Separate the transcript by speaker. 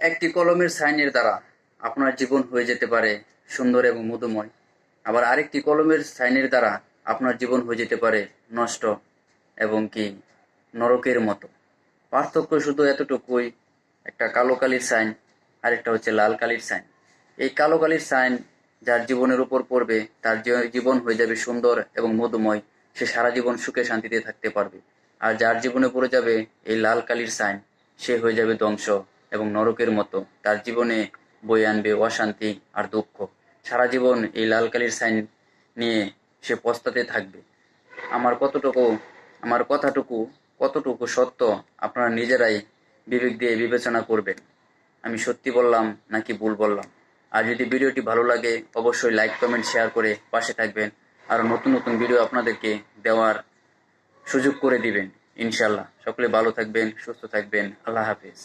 Speaker 1: একটি কলমের সাইনের দ্বারা আপনার জীবন হয়ে যেতে পারে সুন্দর এবং মধুময়, আবার আরেকটি কলমের সাইনের দ্বারা আপনার জীবন হয়ে যেতে পারে নষ্ট এবং কি নরকের মতো। পার্থক্য শুধু এতটুকুই, একটা কালো কালির সাইন আর একটা হচ্ছে লাল কালির সাইন। এই কালো কালির সাইন যার জীবনের উপর পড়বে তার জীবন হয়ে যাবে সুন্দর এবং মধুময়, সে সারা জীবন সুখে শান্তিতে থাকতে পারবে। আর যার জীবনে পড়ে যাবে এই লাল কালির সাইন, সে হয়ে যাবে ধ্বংস এবং নরকের মতো, তার জীবনে বয়ে আনবে অশান্তি আর দুঃখ। সারা জীবন এই লাল কালির সাইন নিয়ে সে পস্তাতে থাকবে। আমার কতটুকু আমার কথাটুকু কতটুকু সত্য আপনারা নিজেরাই বিবেক দিয়ে বিবেচনা করবেন, আমি সত্যি বললাম নাকি ভুল বললাম। আর যদি ভিডিওটি ভালো লাগে অবশ্যই লাইক কমেন্ট শেয়ার করে পাশে থাকবেন, আর নতুন নতুন ভিডিও আপনাদেরকে দেওয়ার সুযোগ করে দিবেন ইনশাল্লাহ। সকলে ভালো থাকবেন, সুস্থ থাকবেন। আল্লাহ হাফেজ।